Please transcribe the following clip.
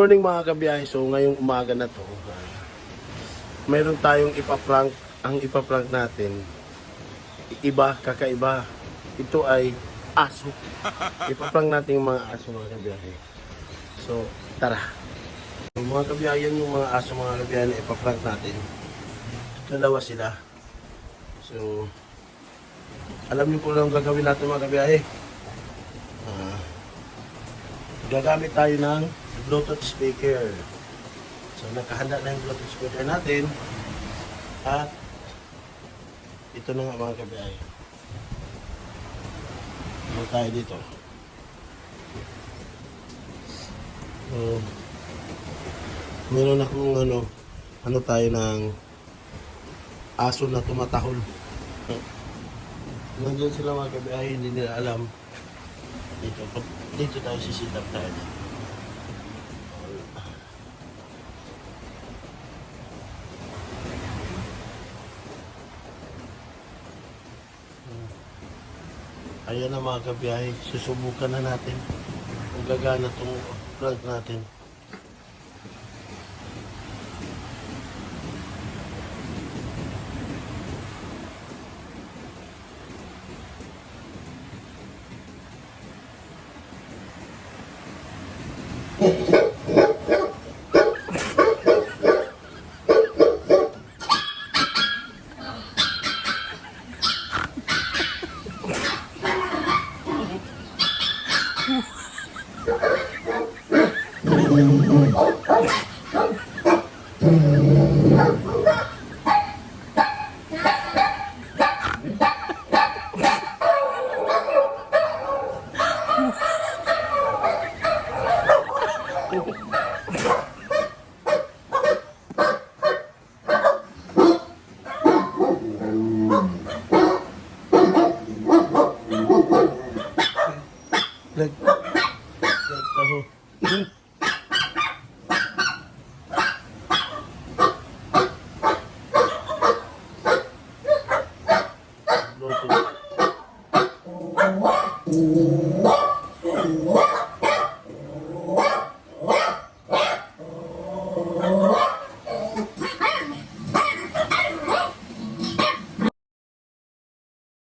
morning mga kabiyahe. So ngayong umaga na to, mayroon tayong ipaprank. Ang ipaprank natin, kakaiba. Ito ay aso. Ipaprank natin yung mga aso mga kabiyahe. So tara. Mga kabiyahe, yan yung mga aso mga kabiyahe na ipaprank natin. Dalawa sila. So alam niyo po lang gagawin natin mga kabiyahe. Gagamit tayo ng Bluetooth speaker. So nakahanda na yung Bluetooth speaker natin. At ito na nga mga kabiyahe. Ano tayo dito? So, meron akong ano tayo ng aso na tumatahol. Nandiyan sila mga kabiyahe, hindi nila alam. Dito tayo sisitap tayo. Ayan na mga kabiyahe, susubukan na natin kung gagana itong prank natin. Taho.